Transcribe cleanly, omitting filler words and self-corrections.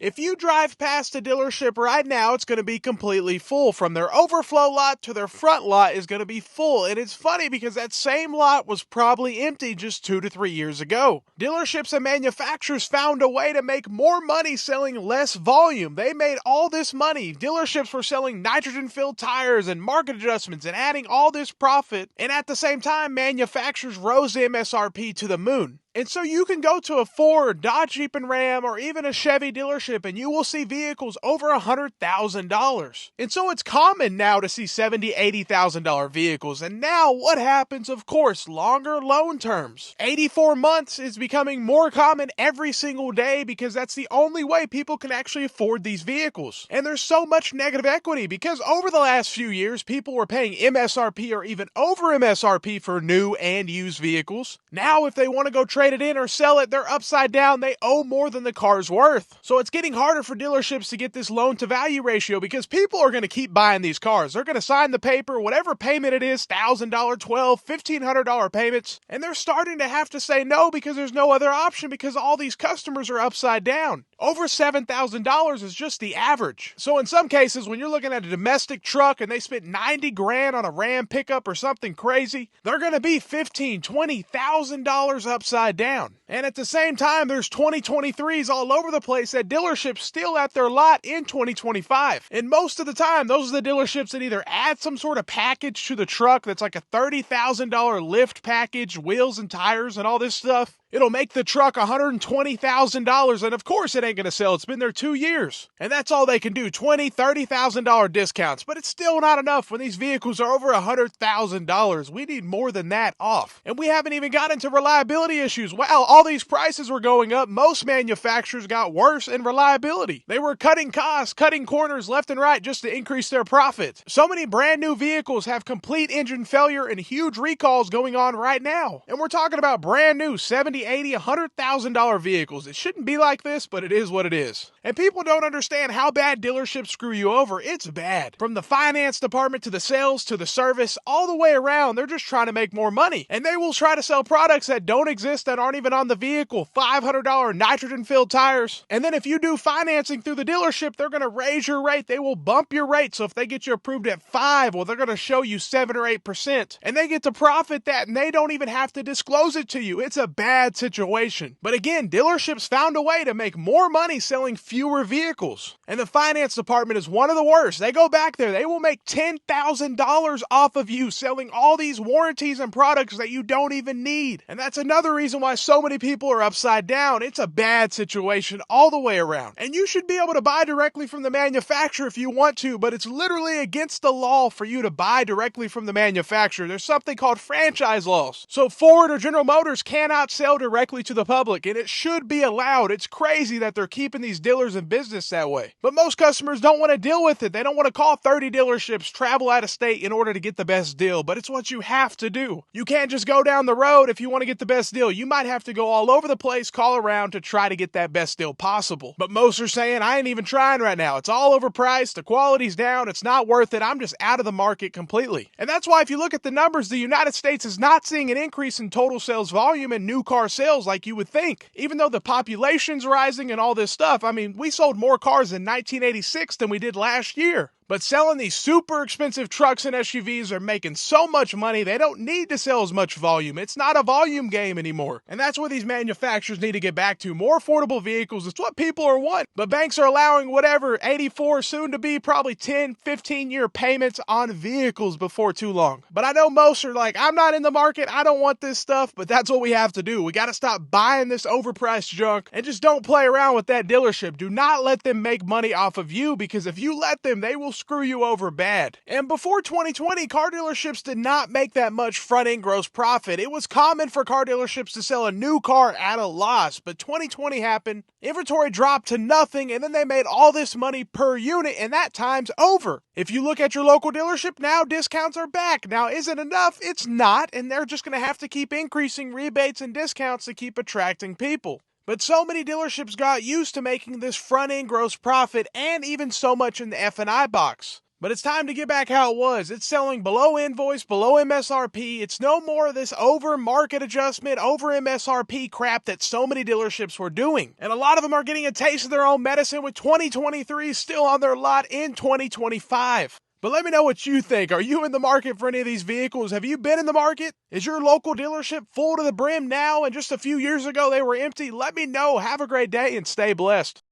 If you drive past a dealership right now, it's going to be completely full. From their overflow lot to their front lot is going to be full. And it's funny because that same lot was probably empty just 2 to 3 years ago. Dealerships and manufacturers found a way to make more money selling less volume. They made all this money. Dealerships were selling nitrogen-filled tires and market adjustments and adding all this profit. And at the same time, manufacturers rose the MSRP to the moon. And so you can go to a Ford, Dodge, Jeep, and Ram, or even a Chevy dealership, and you will see vehicles over $100,000. And so it's common now to see $70,000, $80,000 vehicles. And now what happens? Of course, longer loan terms. 84 months is becoming more common every single day because that's the only way people can actually afford these vehicles. And there's so much negative equity because over the last few years, people were paying MSRP or even over MSRP for new and used vehicles. Now, if they want to go trade it in or sell it, they're upside down. They owe more than the car's worth. So it's getting harder for dealerships to get this loan to value ratio because people are going to keep buying these cars. They're going to sign the paper, whatever payment it is, $1,000, $1,200, $1,500 payments, and they're starting to have to say no because there's no other option because all these customers are upside down. Over $7,000 is just the average. So in some cases, when you're looking at a domestic truck and they spent $90,000 on a Ram pickup or something crazy, they're going to be $15,000, $20,000 upside down. And at the same time, there's 2023s all over the place at dealerships still at their lot in 2025. And most of the time, those are the dealerships that either add some sort of package to the truck that's like a $30,000 lift package, wheels and tires and all this stuff. It'll make the truck $120,000, and of course it ain't going to sell. It's been there 2 years. And that's all they can do, $20,000, $30,000 discounts. But it's still not enough when these vehicles are over $100,000. We need more than that off. And we haven't even got into reliability issues. Wow, all these prices were going up. Most manufacturers got worse in reliability. They were cutting costs, cutting corners left and right just to increase their profit. So many brand new vehicles have complete engine failure and huge recalls going on right now. And we're talking about brand new $70,000, $80,000, $100,000 vehicles. It shouldn't be like this, but it is what it is. And people don't understand how bad dealerships screw you over. It's bad. From the finance department to the sales to the service, all the way around, they're just trying to make more money. And they will try to sell products that don't exist, that aren't even on the vehicle. $500 nitrogen-filled tires. And then if you do financing through the dealership, they're going to raise your rate. They will bump your rate. So if they get you approved at 5, well, they're going to show you 7 or 8%. And they get to profit that, and they don't even have to disclose it to you. It's a bad situation. But again, dealerships found a way to make more money selling fewer vehicles. And the finance department is one of the worst. They go back there, they will make $10,000 off of you selling all these warranties and products that you don't even need. And that's another reason why so many people are upside down. It's a bad situation all the way around. And you should be able to buy directly from the manufacturer if you want to, but it's literally against the law for you to buy directly from the manufacturer. There's something called franchise laws. So Ford or General Motors cannot sell directly to the public, and it should be allowed. It's crazy that they're keeping these dealers in business that way. But most customers don't want to deal with it. They don't want to call 30 dealerships, travel out of state in order to get the best deal, but it's what you have to do. You can't just go down the road if you want to get the best deal. You might have to go all over the place, call around to try to get that best deal possible. But most are saying, I ain't even trying right now. It's all overpriced, the quality's down, it's not worth it, I'm just out of the market completely. And that's why if you look at the numbers, the United States is not seeing an increase in total sales volume and new car sales like you would think. Even though the population's rising and all this stuff, I mean, we sold more cars in 1986 than we did last year. But selling these super expensive trucks and SUVs are making so much money, they don't need to sell as much volume. It's not a volume game anymore. And that's what these manufacturers need to get back to. More affordable vehicles. It's what people are wanting. But banks are allowing whatever, 84, soon to be probably 10, 15-year payments on vehicles before too long. But I know most are like, I'm not in the market. I don't want this stuff. But that's what we have to do. We got to stop buying this overpriced junk and just don't play around with that dealership. Do not let them make money off of you, because if you let them, they will screw you over bad. And before 2020, car dealerships did not make that much front-end gross profit. It was common for car dealerships to sell a new car at a loss, but 2020 happened, inventory dropped to nothing, and then they made all this money per unit, and that time's over. If you look at your local dealership now, discounts are back. Now, is it enough? It's not, and they're just going to have to keep increasing rebates and discounts to keep attracting people. But so many dealerships got used to making this front-end gross profit and even so much in the F&I box. But it's time to get back how it was. It's selling below invoice, below MSRP. It's no more of this over market adjustment, over MSRP crap that so many dealerships were doing. And a lot of them are getting a taste of their own medicine with 2023 still on their lot in 2025. But let me know what you think. Are you in the market for any of these vehicles? Have you been in the market? Is your local dealership full to the brim now and just a few years ago they were empty? Let me know. Have a great day and stay blessed.